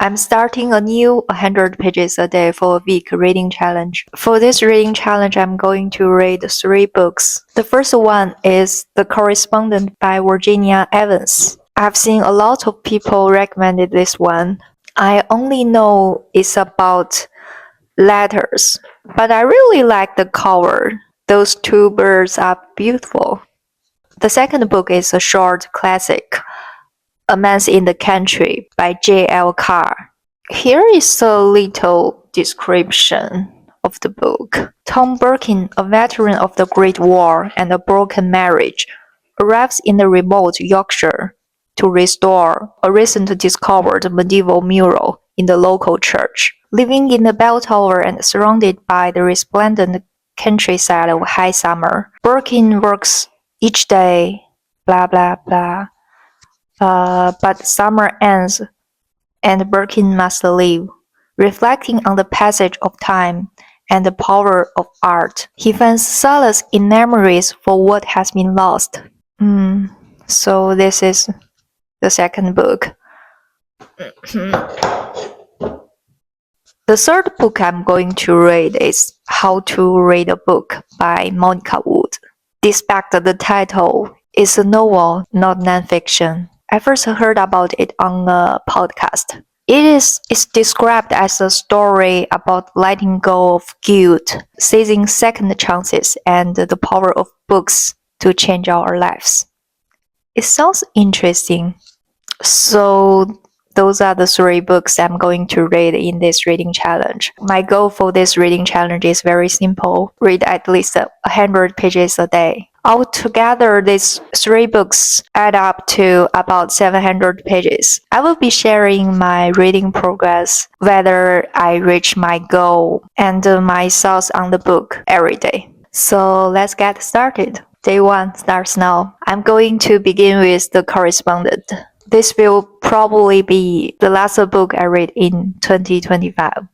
I'm starting a new 100 pages a day for a week reading challenge. For this reading challenge, I'm going to read 3 books. The first one is The Correspondent by Virginia Evans. I've seen a lot of people recommended this one. I only know it's about letters, but I really like the cover. Those 2 birds are beautiful. The second book is a short classic, A Man's in the Country by J.L. Carr. Here is a little description of the book. Tom Birkin, a veteran of the Great War and a broken marriage, arrives in the remote Yorkshire to restore a recently discovered medieval mural in the local church. Living in the bell tower and surrounded by the resplendent countryside of high summer, Birkin works each day, blah blah blah. But summer ends and Birkin must leave. Reflecting on the passage of time and the power of art, he finds solace in memories for what has been lost. So this is the second book. The third book I'm going to read is How to Read a Book by Monica Wood. Despite the title, it's a novel, not nonfiction. I first heard about it on a podcast. It's described as a story about letting go of guilt, seizing second chances, and the power of books to change our lives. It sounds interesting. So those are the 3 books I'm going to read in this reading challenge. My goal for this reading challenge is very simple. Read at least 100 pages a day. Altogether, these 3 books add up to about 700 pages. I will be sharing my reading progress, whether I reach my goal, and my thoughts on the book every day. So let's get started. Day 1 starts now. I'm going to begin with The Correspondent. This will probably be the last book I read in 2025.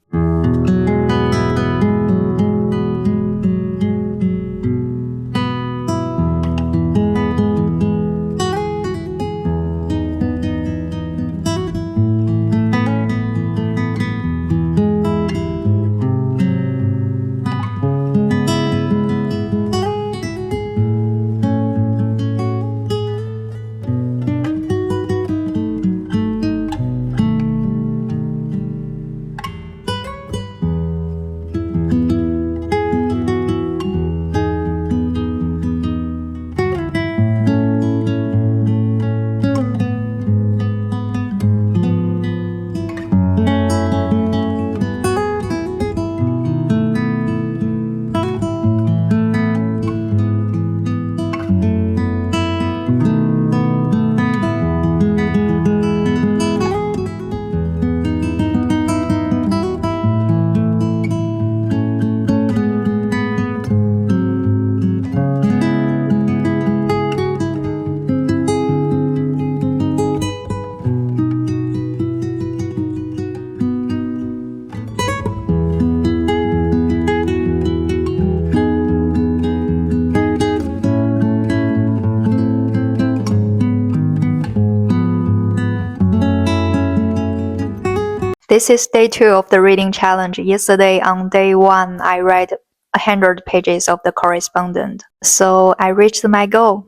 This is day 2 of the reading challenge. Yesterday on day 1, I read 100 pages of The Correspondent. So I reached my goal.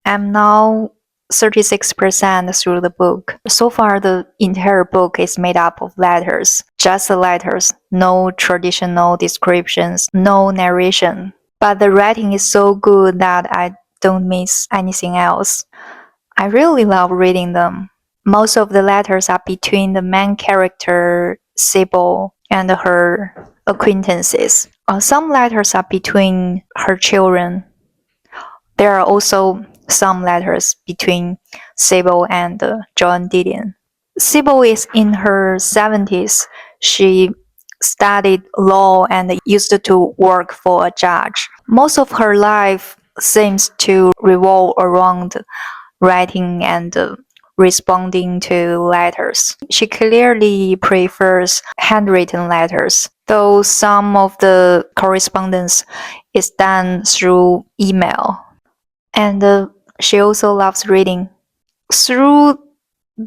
I'm now 36% through the book. So far, the entire book is made up of letters. Just the letters. No traditional descriptions. No narration. But the writing is so good that I don't miss anything else. I really love reading them. Most of the letters are between the main character, Sybil, and her acquaintances. Some letters are between her children. There are also some letters between Sybil and John Didion. Sybil is in her 70s. She studied law and used to work for a judge. Most of her life seems to revolve around writing and responding to letters. She clearly prefers handwritten letters, though some of the correspondence is done through email. And she also loves reading. Through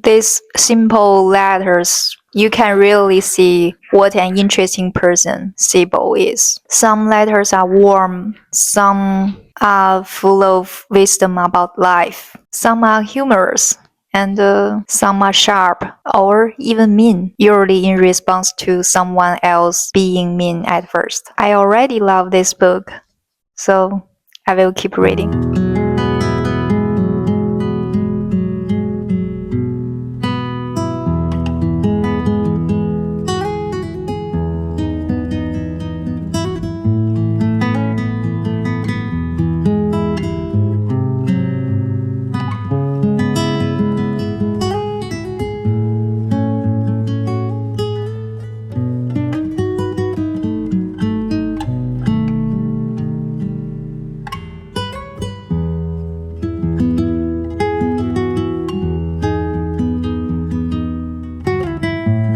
these simple letters, you can really see what an interesting person Sibyl is. Some letters are warm, some are full of wisdom about life, some are humorous, and some are sharp or even mean, usually in response to someone else being mean at first. I already love this book, so I will keep reading.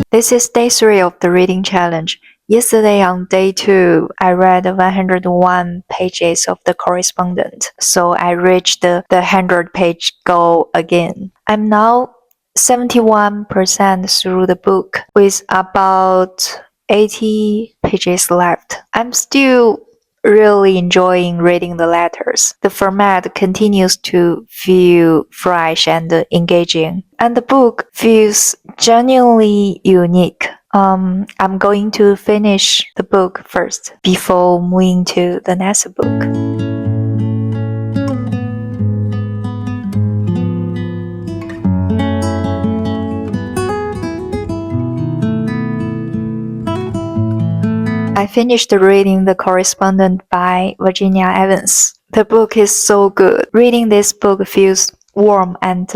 This is day 3 of the reading challenge. Yesterday on day 2, I read 101 pages of the Correspondent, so I reached the 100-page goal again. I'm now 71% through the book, with about 80 pages left. I'm still really enjoying reading the letters. The format continues to feel fresh and engaging, and the book feels genuinely unique. I'm going to finish the book first before moving to the next book. I finished reading The Correspondent by Virginia Evans. The book is so good. Reading this book feels warm and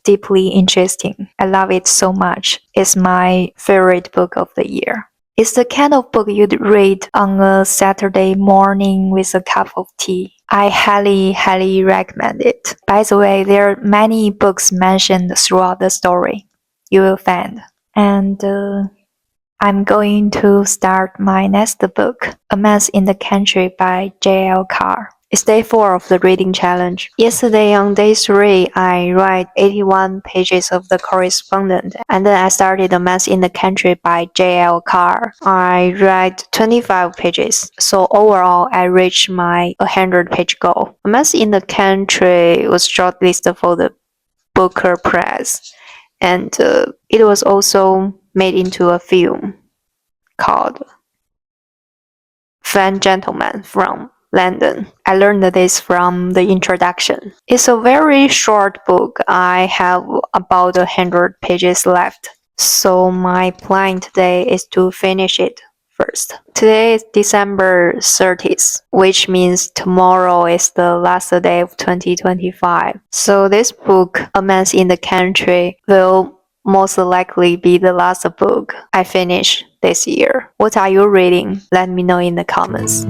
deeply interesting. I love it so much. It's my favorite book of the year. It's the kind of book you'd read on a Saturday morning with a cup of tea. I highly recommend it. By the way, there are many books mentioned throughout the story. You will find. And I'm going to start my next book, A Month in the Country by J.L. Carr. It's day 4 of the reading challenge. Yesterday on day 3, I read 81 pages of The Correspondent, and then I started A Month in the Country by J.L. Carr. I read 25 pages, so overall I reached my 100-page goal. A Month in the Country was shortlisted for the Booker Prize, and it was also made into a film called Fine Gentleman from London. I learned this from the introduction. It's a very short book. I have about 100 pages left, so my plan today is to finish it first. Today is December 30th, which means tomorrow is the last day of 2025. So this book, A Month in the Country, will most likely be the last book I finish this year. What are you reading? Let me know in the comments.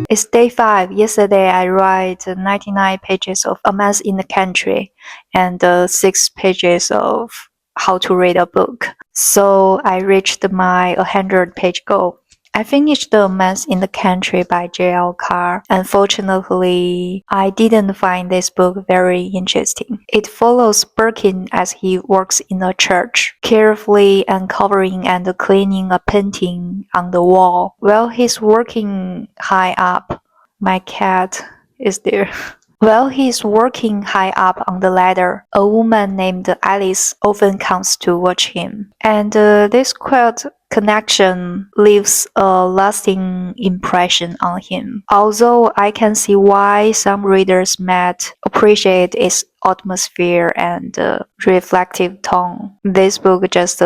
It's day 5. Yesterday I read 99 pages of A Month in the Country and 6 pages of How to Read a Book. So I reached my 100-page goal. I finished A Month in the Country by J.L. Carr. Unfortunately, I didn't find this book very interesting. It follows Birkin as he works in a church, carefully uncovering and cleaning a painting on the wall. While he's working high up, my cat is there. While he's working high up on the ladder, a woman named Alice often comes to watch him. And this quiet connection leaves a lasting impression on him. Although I can see why some readers might appreciate its atmosphere and reflective tone, this book just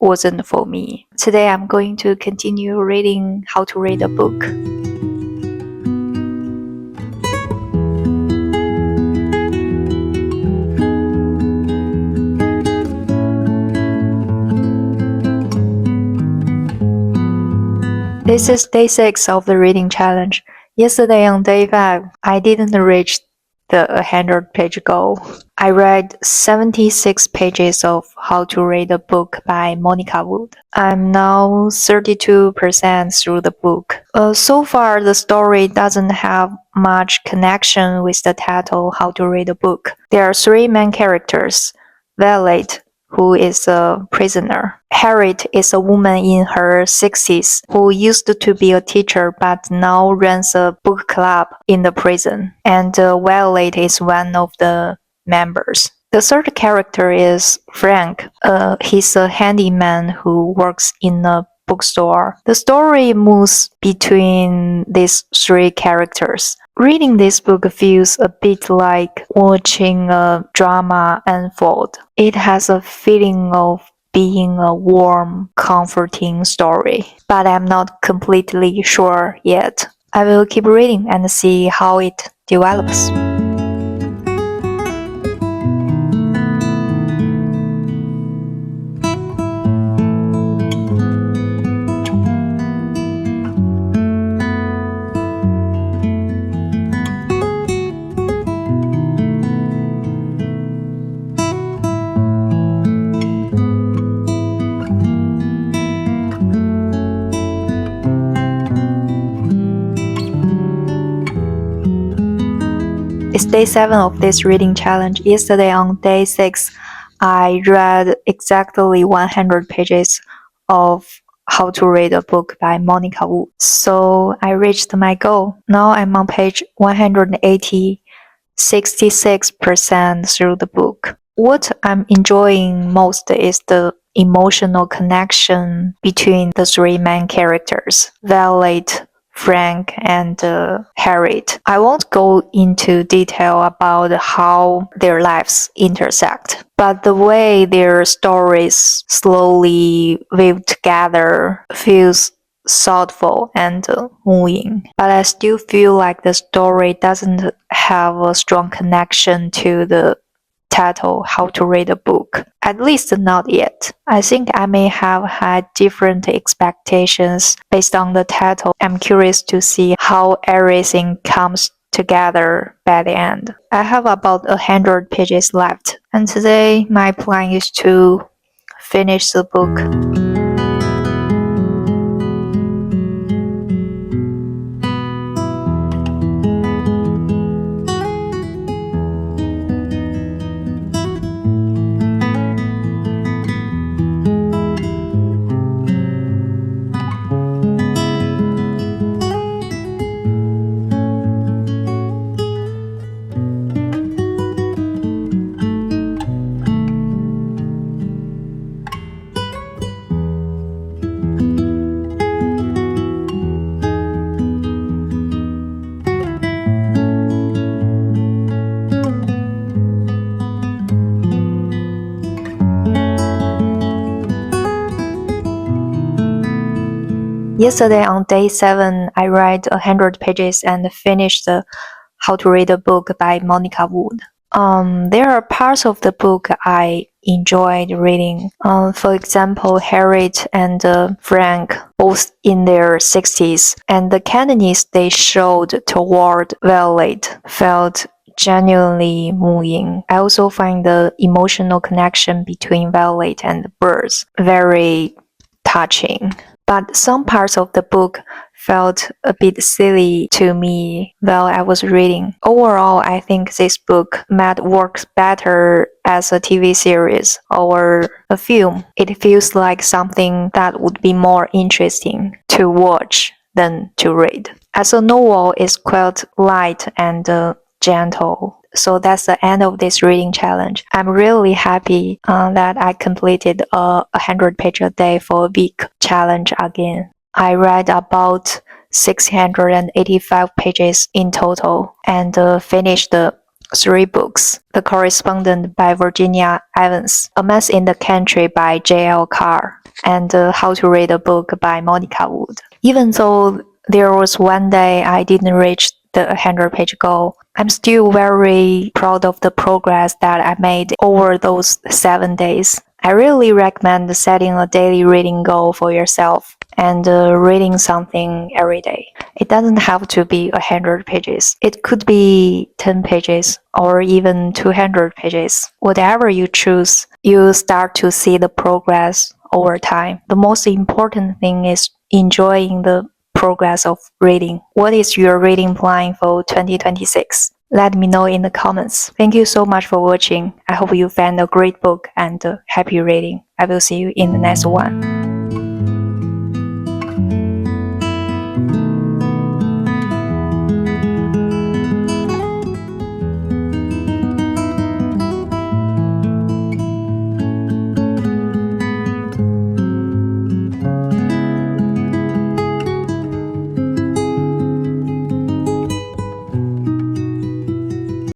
wasn't for me. Today I'm going to continue reading How to Read a Book. This is day 6 of the reading challenge. Yesterday on day 5, I didn't reach the 100-page goal. I read 76 pages of How to Read a Book by Monica Wood. I'm now 32% through the book. So far, the story doesn't have much connection with the title How to Read a Book. There are 3 main characters: Violet, who is a prisoner. Harriet is a woman in her 60s who used to be a teacher but now runs a book club in the prison. And Violet is one of the members. The third character is Frank. He's a handyman who works in a bookstore. The story moves between these 3 characters. Reading this book feels a bit like watching a drama unfold. It has a feeling of being a warm, comforting story, but I'm not completely sure yet. I will keep reading and see how it develops. It's day 7 of this reading challenge. Yesterday on day 6, I read exactly 100 pages of How to Read a Book by Monica Wood. So I reached my goal. Now I'm on page 180, 66% through the book. What I'm enjoying most is the emotional connection between the 3 main characters, Violet, Frank, and Harriet. I won't go into detail about how their lives intersect, but the way their stories slowly weave together feels thoughtful and moving. But I still feel like the story doesn't have a strong connection to the title How to Read a Book. At least not yet. I think I may have had different expectations based on the title. I'm curious to see how everything comes together by the end. I have about 100 pages left, and today my plan is to finish the book. Yesterday on day 7, I read 100 pages and finished the How to Read a Book by Monica Wood. There are parts of the book I enjoyed reading. For example, Harriet and Frank, both in their 60s, and the kindness they showed toward Violet felt genuinely moving. I also find the emotional connection between Violet and the birds very touching. But some parts of the book felt a bit silly to me while I was reading. Overall, I think this book might work better as a TV series or a film. It feels like something that would be more interesting to watch than to read. As a novel, it's quite light and gentle. So that's the end of this reading challenge. I'm really happy that I completed a 100-page a day for a week challenge again. I read about 685 pages in total and finished the 3 books: The Correspondent by Virginia Evans, A Mess in the Country by J.L. Carr, and How to Read a Book by Monica Wood. Even though there was one day I didn't reach the 100-page goal, I'm still very proud of the progress that I made over those 7 days. I really recommend setting a daily reading goal for yourself. and reading something every day. It doesn't have to be 100 pages. It could be 10 pages or even 200 pages. Whatever you choose, you start to see the progress over time. The most important thing is enjoying the progress of reading. What is your reading plan for 2026? Let me know in the comments. Thank you so much for watching. I hope you found a great book and happy reading. I will see you in the next one.